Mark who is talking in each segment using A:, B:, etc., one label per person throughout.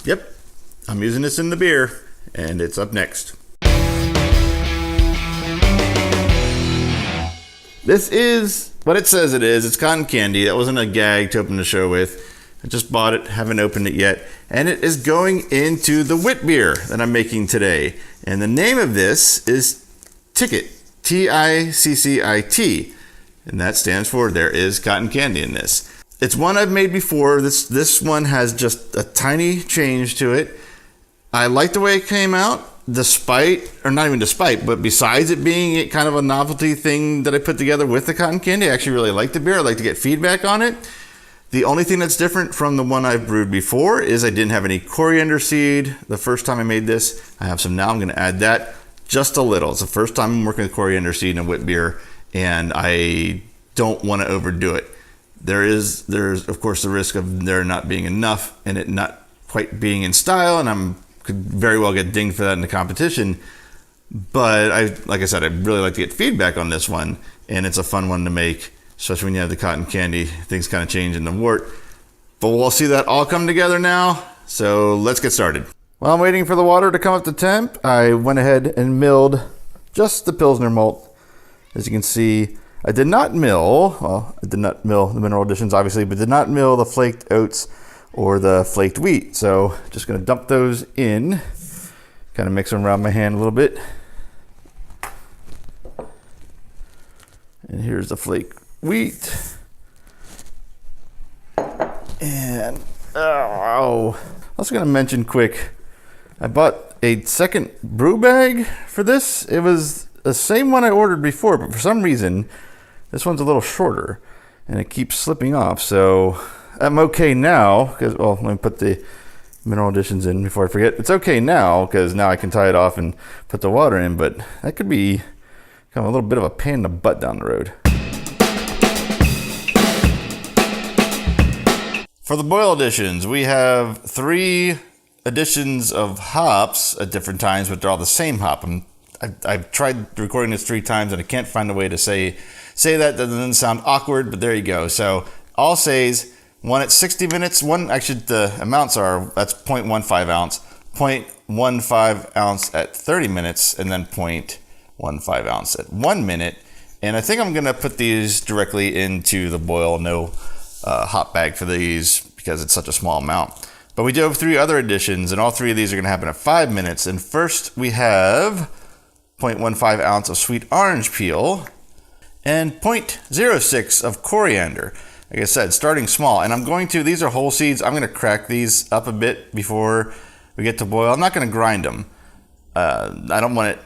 A: Yep, I'm using this in the beer, and it's up next. This is what it says it is. It's cotton candy. That wasn't a gag to open the show with. I just bought it, haven't opened it yet. And it is going into the Witbier that I'm making today. And the name of this is Ticcit, Ticcit. And that stands for there is cotton candy in this. It's one I've made before. This one has just a tiny change to it. I like the way it came out, despite, or not even despite, but besides it being kind of a novelty thing that I put together with the cotton candy. I actually really like the beer. I like to get feedback on it. The only thing that's different from the one I've brewed before is I didn't have any coriander seed the first time I made this. I have some now. I'm going to add that just a little. It's the first time I'm working with coriander seed in a wit beer, and I don't want to overdo it. There's of course the risk of there not being enough and it not quite being in style, and I could very well get dinged for that in the competition. But like I said, I'd really like to get feedback on this one, and it's a fun one to make. Especially when you have the cotton candy, things kind of change in the wort. But we'll see that all come together now. So let's get started. While I'm waiting for the water to come up to temp, I went ahead and milled just the Pilsner malt. As you can see, I did not mill the mineral additions, obviously, but did not mill the flaked oats or the flaked wheat. So just going to dump those in, kind of mix them around my hand a little bit. And here's the flake wheat. And I was going to mention quick, I bought a second brew bag for this. It was the same one I ordered before, but for some reason this one's a little shorter and it keeps slipping off. So I'm okay now because, well, let me put the mineral additions in before I forget. It's okay now because now I can tie it off and put the water in, but that could be kind of a little bit of a pain in the butt down the road. For the boil additions, we have 3 additions of hops at different times, but they're all the same hop. I've tried recording this 3 times, and I can't find a way to say that. That doesn't sound awkward, but there you go. So all says, one at 60 minutes, one, actually the amounts are, that's 0.15 ounce, 0.15 ounce at 30 minutes, and then 0.15 ounce at 1 minute. And I think I'm going to put these directly into the boil. No hop bag for these because it's such a small amount. But we do have 3 other additions, and all 3 of these are going to happen at 5 minutes. And first we have 0.15 ounce of sweet orange peel and 0.06 of coriander. Like I said, starting small. And these are whole seeds. I'm going to crack these up a bit before we get to boil. I'm not going to grind them. I don't want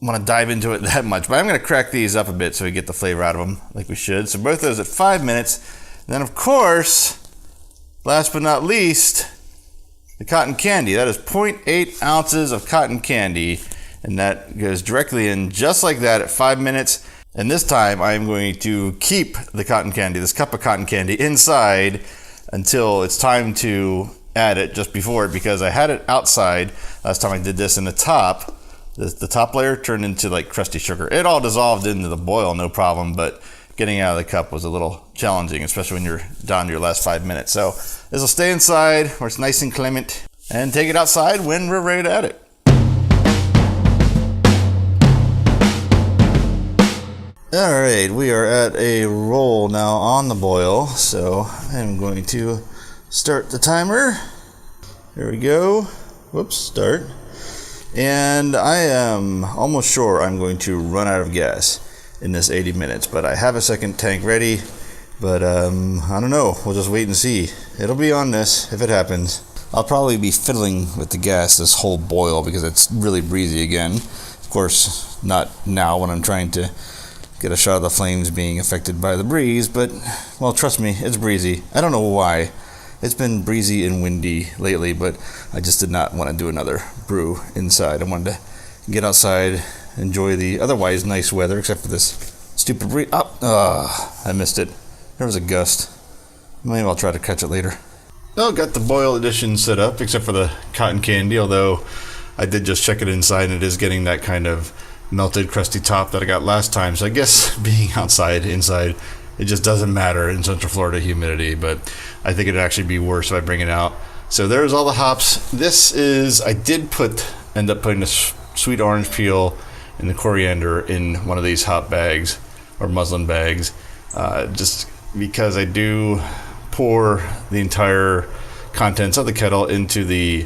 A: to dive into it that much, but I'm going to crack these up a bit so we get the flavor out of them like we should. So both those at 5 minutes. And then, of course, last but not least, the cotton candy. That is 0.8 ounces of cotton candy, and that goes directly in just like that at 5 minutes. And this time I'm going to keep the cotton candy, this cup of cotton candy, inside until it's time to add it just before it, because I had it outside last time I did this, and the top layer turned into like crusty sugar. It all dissolved into the boil, no problem, but getting out of the cup was a little challenging, especially when you're down to your last 5 minutes. So this will stay inside where it's nice and clement, and take it outside when we're ready to add it. All right, we are at a roll now on the boil, so I'm going to start the timer. There we go. Whoops, start. And I am almost sure I'm going to run out of gas in this 80 minutes, but I have a second tank ready, but I don't know. We'll just wait and see. It'll be on this if it happens. I'll probably be fiddling with the gas this whole boil because it's really breezy again. Of course, not now when I'm trying to get a shot of the flames being affected by the breeze, but, well, trust me, it's breezy. I don't know why. It's been breezy and windy lately, but I just did not want to do another brew inside. I wanted to get outside, enjoy the otherwise nice weather, except for this stupid breeze. I missed it. There was a gust. Maybe I'll try to catch it later. Well, got the boil addition set up, except for the cotton candy, although I did just check it inside, and it is getting that kind of melted, crusty top that I got last time. So I guess being outside, inside, it just doesn't matter in Central Florida humidity, but I think it'd actually be worse if I bring it out So there's all the hops. This is, I did end up putting the sweet orange peel and the coriander in one of these hop bags or muslin bags, just because I do pour the entire contents of the kettle into the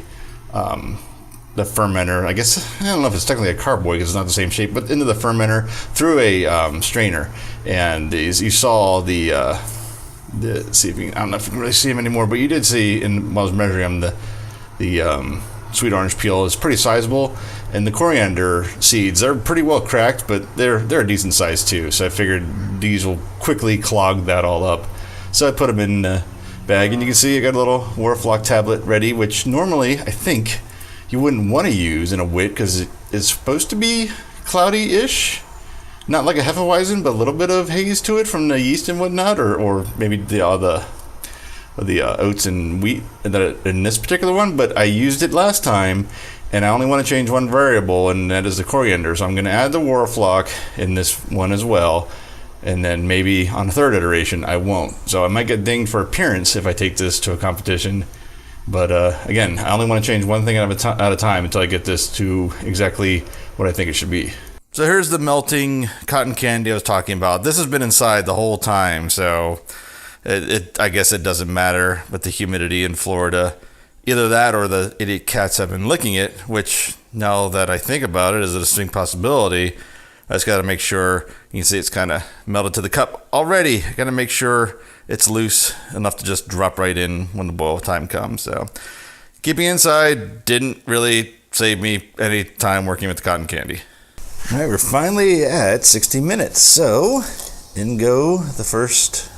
A: fermenter. I guess, I don't know if it's technically a carboy because it's not the same shape, but into the fermenter through a strainer. And as you saw see if you can, I don't know if you can really see them anymore, but you did see when I was measuring them, the sweet orange peel is pretty sizable, and the coriander seeds, they're pretty well cracked, but they're a decent size too. So I figured these will quickly clog that all up. So I put them in a bag, and you can see I got a little Warflock tablet ready, which normally I think you wouldn't want to use in a wit because it's supposed to be cloudy-ish. Not like a Hefeweizen, but a little bit of haze to it from the yeast and whatnot, or maybe the oats and wheat in this particular one. But I used it last time, and I only want to change one variable, and that is the coriander. So I'm going to add the Warflock in this one as well, and then maybe on a third iteration I won't. So I might get dinged for appearance if I take this to a competition. But again, I only want to change one thing at a time until I get this to exactly what I think it should be. So here's the melting cotton candy I was talking about. This has been inside the whole time, so I guess it doesn't matter with the humidity in Florida. Either that or the idiot cats have been licking it, which now that I think about it is a distinct possibility. I just got to make sure, you can see it's kind of melted to the cup already. I got to make sure it's loose enough to just drop right in when the boil time comes. So keeping inside didn't really save me any time working with the cotton candy. All right, we're finally at 60 minutes. So in go the first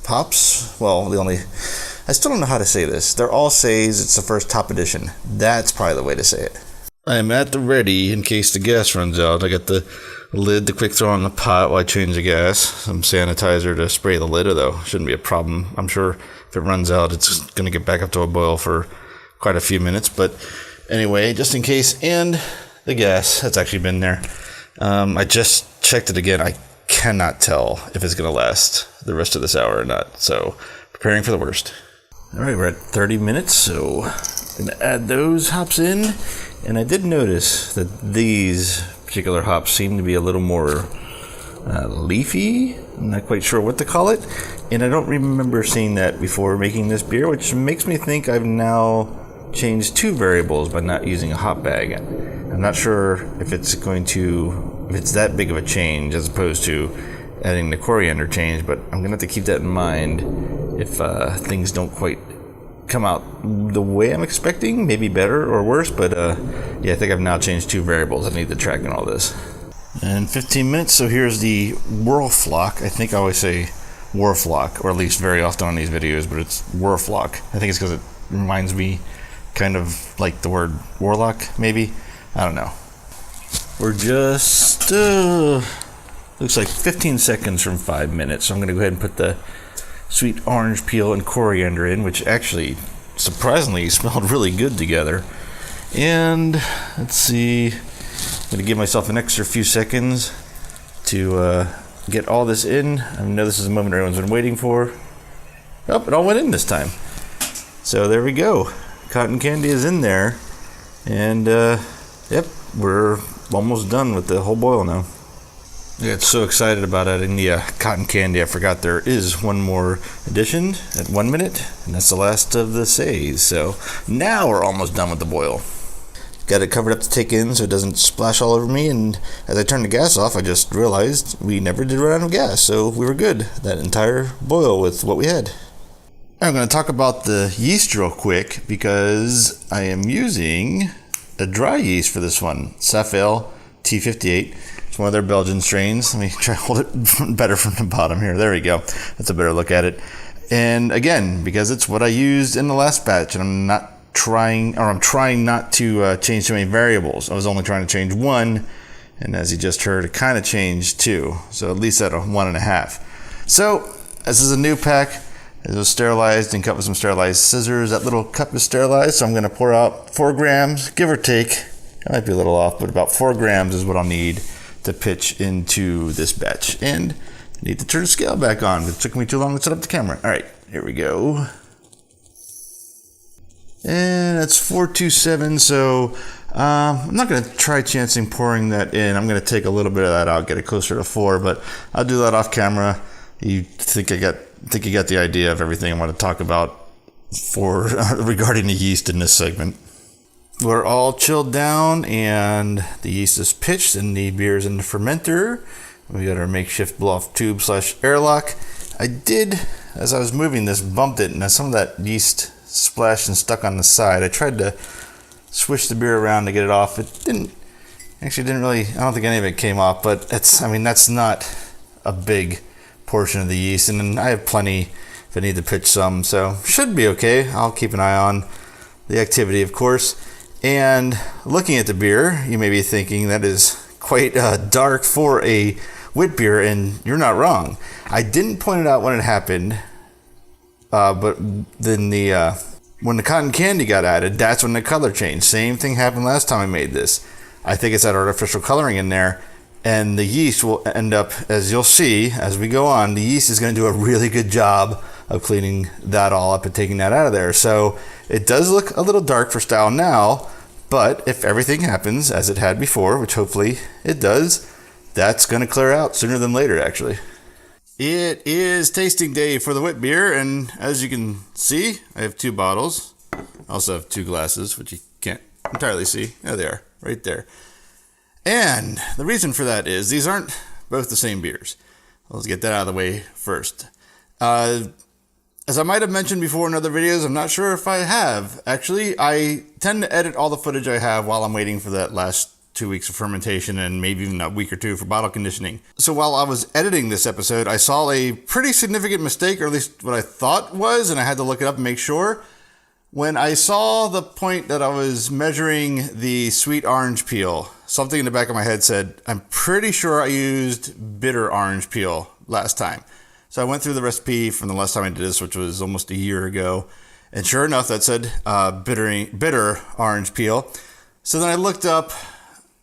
A: hops. Well, I still don't know how to say this. They're all says it's the first top edition. That's probably the way to say it. I'm at the ready in case the gas runs out. I got the lid to quick throw on the pot while I change the gas. Some sanitizer to spray the lid, though. Shouldn't be a problem. I'm sure if it runs out, it's going to get back up to a boil for quite a few minutes. But anyway, just in case. And the gas, that's actually been there. I just checked it again. I cannot tell if it's going to last the rest of this hour or not. So preparing for the worst. All right, we're at 30 minutes, so I'm going to add those hops in. And I did notice that these particular hops seem to be a little more leafy. I'm not quite sure what to call it. And I don't remember seeing that before making this beer, which makes me think I've now changed two variables by not using a hop bag. I'm not sure if it's that big of a change as opposed to adding the coriander change, but I'm going to have to keep that in mind if things don't quite come out the way I'm expecting, maybe better or worse, but yeah, I think I've now changed two variables. I need to track in all this. And 15 minutes, so here's the Warflock. I think I always say Warflock, or at least very often on these videos, but it's Warflock. I think it's because it reminds me kind of like the word warlock, maybe. I don't know. We're just, looks like 15 seconds from 5 minutes, so I'm going to go ahead and put the sweet orange peel and coriander in, which actually surprisingly smelled really good together. And let's see, I'm going to give myself an extra few seconds to get all this in. I know this is a moment everyone's been waiting for. Oh, it all went in this time. So there we go. Cotton candy is in there. And yep, we're almost done with the whole boil now. I got so excited about adding the cotton candy, I forgot there is one more addition at 1 minute, and that's the last of the says. So now we're almost done with the boil. Got it covered up to take in so it doesn't splash all over me, and as I turned the gas off, I just realized we never did run out of gas, so we were good that entire boil with what we had. I'm going to talk about the yeast real quick because I am using a dry yeast for this one, Safale T58. It's one of their Belgian strains. Let me try to hold it better from the bottom here. There we go. That's a better look at it. And again, because it's what I used in the last batch, and I'm trying not to change too many variables. I was only trying to change one, and as you just heard, it kind of changed two. So at least at a 1.5. So this is a new pack. It was sterilized and cut with some sterilized scissors. That little cup is sterilized, so I'm going to pour out 4 grams, give or take. I might be a little off, but about 4 grams is what I'll need to pitch into this batch. And I need to turn the scale back on. It took me too long to set up the camera. All right, here we go. And that's 427, so I'm not going to try chancing pouring that in. I'm going to take a little bit of that out, get it closer to 4, but I'll do that off camera. You think you got the idea of everything I want to talk about for regarding the yeast in this segment. We're all chilled down and the yeast is pitched and the beer is in the fermenter. We got our makeshift blow-off tube / airlock. I did, as I was moving this, bumped it, and some of that yeast splashed and stuck on the side. I tried to swish the beer around to get it off. It didn't really, I don't think any of it came off, but that's not a big portion of the yeast, and then I have plenty if I need to pitch some, so should be okay. I'll keep an eye on the activity, of course. And looking at the beer, you may be thinking that is quite dark for a Witbier, and you're not wrong. I didn't point it out when it happened, but then when the cotton candy got added, that's when the color changed. Same thing happened last time I made this. I think it's that artificial coloring in there, and the yeast will end up, as you'll see as we go on, the yeast is going to do a really good job of cleaning that all up and taking that out of there. So it does look a little dark for style now, but if everything happens as it had before, which hopefully it does, that's going to clear out sooner than later, actually. It is tasting day for the Witbier, and as you can see, I have 2 bottles. I also have 2 glasses, which you can't entirely see. There they are, right there. And the reason for that is these aren't both the same beers. Let's get that out of the way first. As I might have mentioned before in other videos, I'm not sure if I have. Actually, I tend to edit all the footage I have while I'm waiting for that last 2 weeks of fermentation and maybe even a week or 2 for bottle conditioning. So while I was editing this episode, I saw a pretty significant mistake, or at least what I thought was, and I had to look it up and make sure. When I saw the point that I was measuring the sweet orange peel, something in the back of my head said, I'm pretty sure I used bitter orange peel last time. So I went through the recipe from the last time I did this, which was almost a year ago. And sure enough, that said bitter orange peel. So then I looked up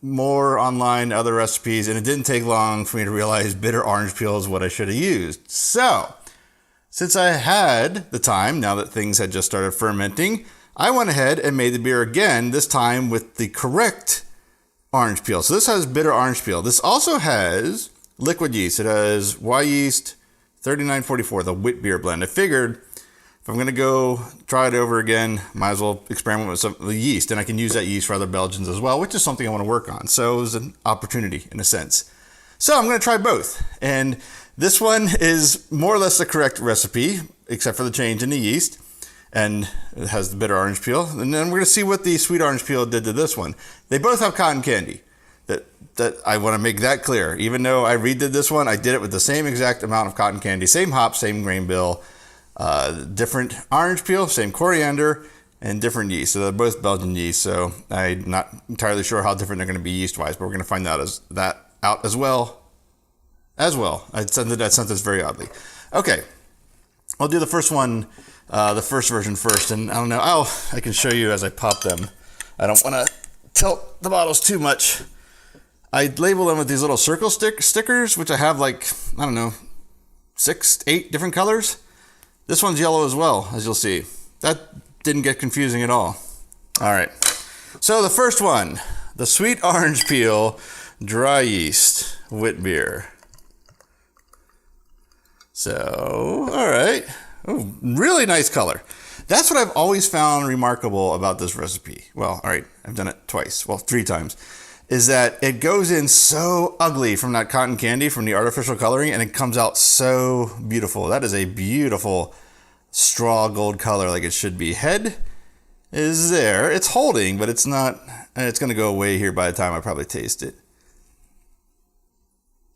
A: more online, other recipes, and it didn't take long for me to realize bitter orange peel is what I should have used. So, since I had the time, now that things had just started fermenting, I went ahead and made the beer again, this time with the correct orange peel. So this has bitter orange peel. This also has liquid yeast. It has Y yeast 3944, the Witbier blend. I figured if I'm going to go try it over again, might as well experiment with some of the yeast, and I can use that yeast for other Belgians as well, which is something I want to work on. So it was an opportunity in a sense. So I'm going to try both. And this one is more or less the correct recipe, except for the change in the yeast. And it has the bitter orange peel. And then we're going to see what the sweet orange peel did to this one. They both have cotton candy. That I want to make that clear. Even though I redid this one, I did it with the same exact amount of cotton candy, same hop, same grain bill, different orange peel, same coriander, and different yeast. So they're both Belgian yeast. So I'm not entirely sure how different they're going to be yeast-wise, but we're going to find out as well. I sent that sentence very oddly. Okay, I'll do the first one, the first version first, and I don't know. I can show you as I pop them. I don't want to tilt the bottles too much. I label them with these little circle stickers, which I have like, I don't know, 6, 8 different colors. This one's yellow as well, as you'll see. That didn't get confusing at all. All right, so the first one, the sweet orange peel dry yeast Witbier. So, all right. Oh, really nice color. That's what I've always found remarkable about this recipe. Well, all right, I've done it twice. Well, 3 times. Is that it goes in so ugly from that cotton candy, from the artificial coloring, and it comes out so beautiful. That is a beautiful straw gold color like it should be. Head is there. It's holding, but it's not, and it's going to go away here by the time I probably taste it.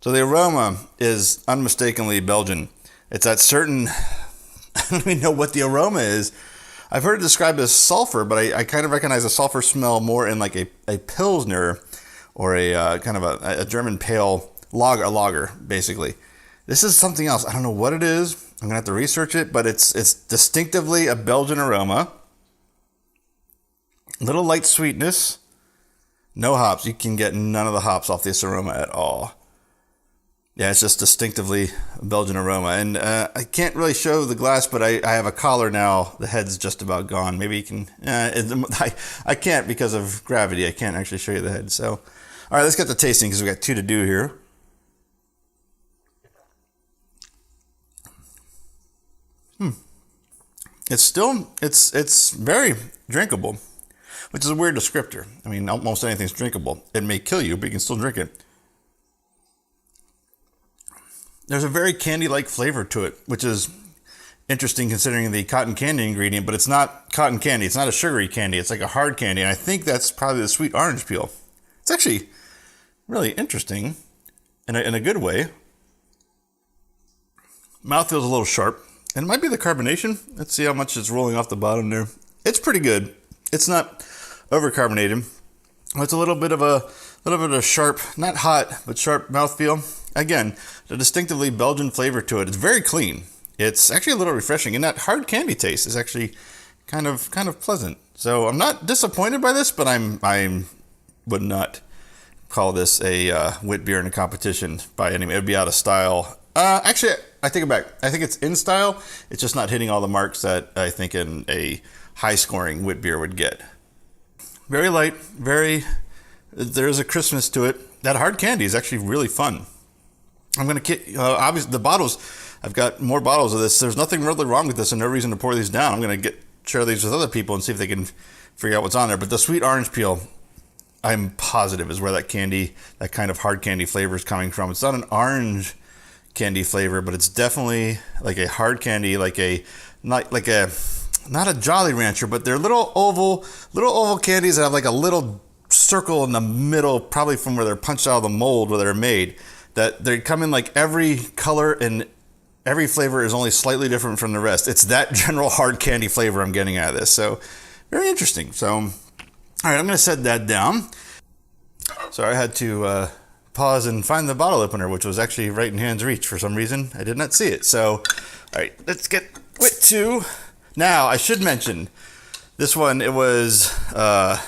A: So the aroma is unmistakably Belgian. It's that certain, I don't even know what the aroma is. I've heard it described as sulfur, but I kind of recognize the sulfur smell more in like a Pilsner or a kind of a German pale lager, basically. This is something else. I don't know what it is. I'm going to have to research it, but it's distinctively a Belgian aroma. Little light sweetness. No hops. You can get none of the hops off this aroma at all. Yeah, it's just distinctively Belgian aroma. And I can't really show the glass, but I have a collar now. The head's just about gone. Maybe you can... I can't because of gravity. I can't actually show you the head. So, all right, let's get the tasting because we got 2 to do here. It's very drinkable, which is a weird descriptor. I mean, almost anything's drinkable. It may kill you, but you can still drink it. There's a very candy-like flavor to it, which is interesting considering the cotton candy ingredient, but it's not cotton candy. It's not a sugary candy. It's like a hard candy, and I think that's probably the sweet orange peel. It's actually really interesting in a good way. Mouth feels a little sharp, and it might be the carbonation. Let's see how much is rolling off the bottom there. It's pretty good. It's not over-carbonated. It's a little bit of a sharp, not hot, but sharp mouthfeel. Again, the distinctively Belgian flavor to it. It's very clean. It's actually a little refreshing, and that hard candy taste is actually kind of pleasant. So I'm not disappointed by this, but I would not call this a Witbier in a competition by any means. It would be out of style. Actually, I take it back. I think it's in style. It's just not hitting all the marks that I think in a high-scoring Witbier would get. Very light, there's a crispness to it. That hard candy is actually really fun. I'm going to obviously the bottles, I've got more bottles of this. There's nothing really wrong with this and no reason to pour these down. I'm going to share these with other people and see if they can figure out what's on there. But the sweet orange peel, I'm positive is where that candy, that kind of hard candy flavor is coming from. It's not an orange candy flavor, but it's definitely like a hard candy, not a Jolly Rancher, but they're little oval candies that have like a little circle in the middle, probably from where they're punched out of the mold where they're made. That they come in like every color and every flavor is only slightly different from the rest. It's that general hard candy flavor I'm getting out of this. So very interesting. So, all right, I'm going to set that down. So I had to pause and find the bottle opener, which was actually right in hand's reach for some reason. I did not see it. So, all right, let's get Wit 2. Now, I should mention, this one, it was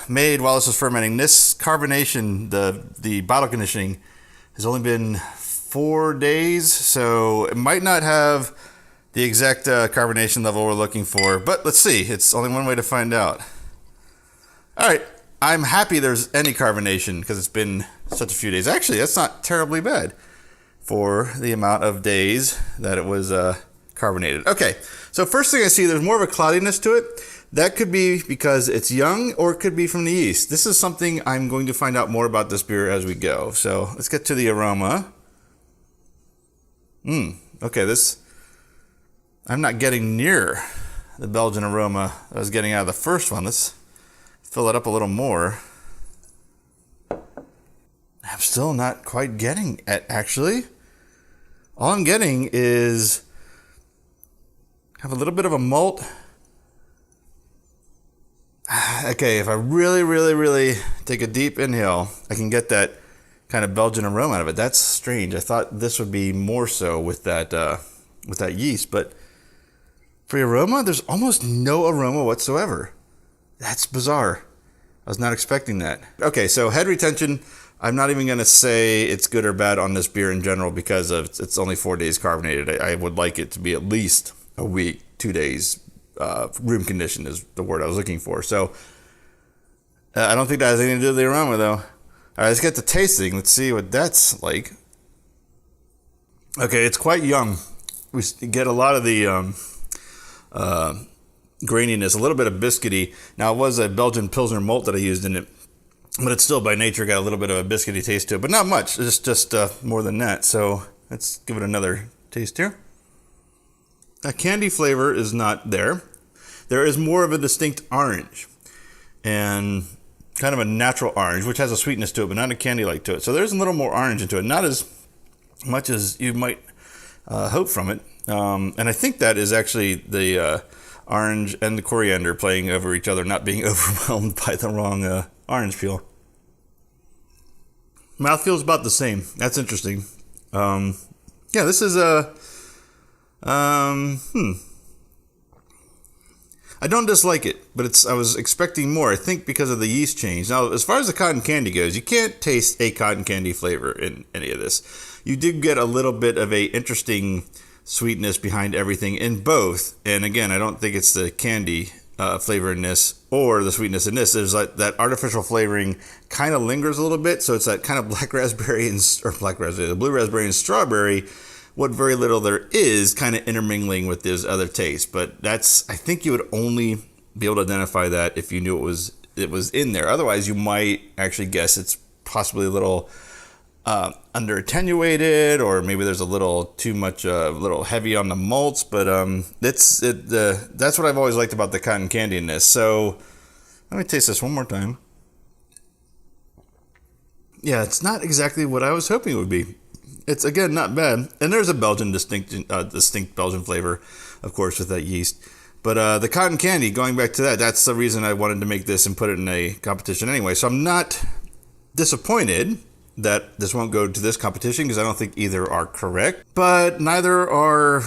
A: made while this was fermenting. This carbonation, the bottle conditioning, has only been 4 days, so it might not have the exact carbonation level we're looking for, but let's see. It's only one way to find out. All right, I'm happy there's any carbonation because it's been such a few days. Actually, that's not terribly bad for the amount of days that it was carbonated. Okay, so first thing I see, there's more of a cloudiness to it. That could be because it's young, or it could be from the yeast. This is something I'm going to find out more about this beer as we go. So let's get to the aroma. Okay, I'm not getting near the Belgian aroma I was getting out of the first one. Let's fill it up a little more. I'm still not quite getting it, actually. All I'm getting is have a little bit of a malt. Okay, if I really take a deep inhale, I can get that kind of Belgian aroma out of it. That's strange. I thought this would be more so with that yeast, but for the aroma, there's almost no aroma whatsoever. That's bizarre. I was not expecting that. Okay, so head retention, I'm not even going to say it's good or bad on this beer in general because it's only 4 days carbonated. I would like it to be at least a week, 2 days. Room condition is the word I was looking for. So I don't think that has anything to do with the aroma, though. All right, let's get to tasting. Let's see what that's like. Okay, it's quite young. We get a lot of the graininess, a little bit of biscuity. Now, it was a Belgian Pilsner malt that I used in it, but it's still by nature got a little bit of a biscuity taste to it, but not much. It's just more than that. So let's give it another taste here. That candy flavor is not there. There is more of a distinct orange and kind of a natural orange, which has a sweetness to it, but not a candy-like to it. So there's a little more orange into it, not as much as you might hope from it. And I think that is actually the orange and the coriander playing over each other, not being overwhelmed by the wrong orange peel. Mouthfeel is about the same. That's interesting. Yeah, this is a... I I don't dislike it, but I was expecting more, I think because of the yeast change. Now, as far as the cotton candy goes, you can't taste a cotton candy flavor in any of this. You did get a little bit of a interesting sweetness behind everything in both. And again, I don't think it's the candy flavor in this or the sweetness in this. There's like that artificial flavoring kind of lingers a little bit. So it's that kind of the blue raspberry and strawberry. What very little there is kind of intermingling with those other tastes. But I think you would only be able to identify that if you knew it was in there. Otherwise, you might actually guess it's possibly a little under attenuated, or maybe there's a little too much, a little heavy on the malts. But that's what I've always liked about the cotton candy in this. So let me taste this one more time. Yeah, it's not exactly what I was hoping it would be. It's, again, not bad. And there's a Belgian distinct Belgian flavor, of course, with that yeast. But the cotton candy, going back to that's the reason I wanted to make this and put it in a competition anyway. So I'm not disappointed that this won't go to this competition because I don't think either are correct. But neither are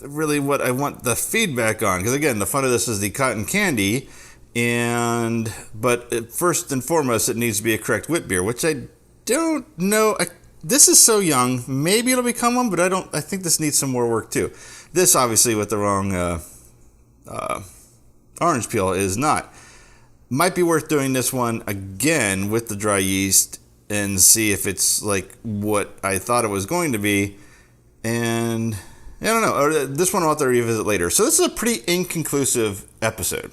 A: really what I want the feedback on. Because, again, the fun of this is the cotton candy. But first and foremost, it needs to be a correct Witbier, which I don't know. This is so young. Maybe it'll become one, but I think this needs some more work too. This, obviously, with the wrong orange peel is not. Might be worth doing this one again with the dry yeast and see if it's like what I thought it was going to be. And I don't know. Or this one I'll have to revisit later. So this is a pretty inconclusive episode.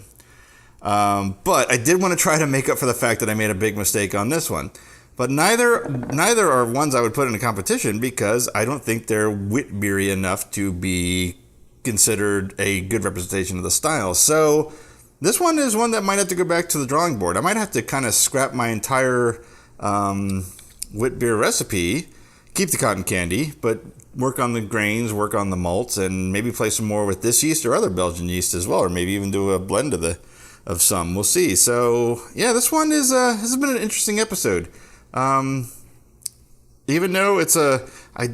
A: But I did want to try to make up for the fact that I made a big mistake on this one. But neither are ones I would put in a competition because I don't think they're Witbiery enough to be considered a good representation of the style. So this one is one that might have to go back to the drawing board. I might have to kind of scrap my entire Witbier recipe, keep the cotton candy, but work on the grains, work on the malts, and maybe play some more with this yeast or other Belgian yeast as well, or maybe even do a blend of some. We'll see. So yeah, this one has been an interesting episode. Even though I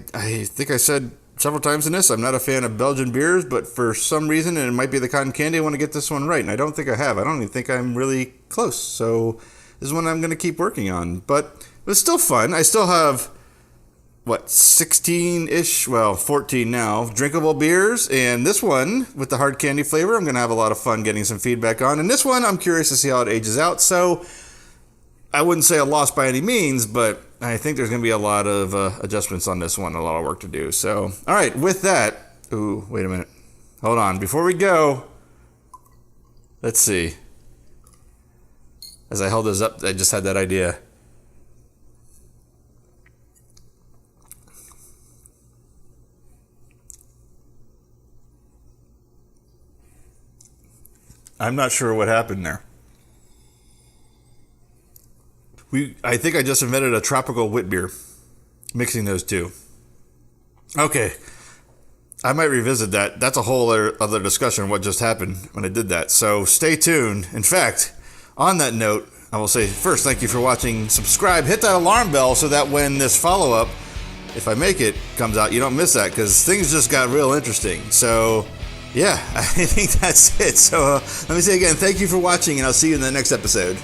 A: think I said several times in this, I'm not a fan of Belgian beers, but for some reason, and it might be the cotton candy, I want to get this one right, and I don't think I have. I don't even think I'm really close, so this is one I'm going to keep working on, but it was still fun. I still have, 16-ish, 14 now, drinkable beers, and this one, with the hard candy flavor, I'm going to have a lot of fun getting some feedback on, and this one, I'm curious to see how it ages out, so I wouldn't say a loss by any means, but I think there's going to be a lot of adjustments on this one, a lot of work to do. So, all right, with that, wait a minute. Hold on. Before we go, let's see. As I held this up, I just had that idea. I'm not sure what happened there. I think I just invented a tropical Witbier, mixing those two. Okay, I might revisit that. That's a whole other discussion, what just happened when I did that. So stay tuned. In fact, on that note, I will say first, thank you for watching. Subscribe, hit that alarm bell so that when this follow-up, if I make it, comes out, you don't miss that, because things just got real interesting. So yeah, I think that's it. So let me say again, thank you for watching, and I'll see you in the next episode.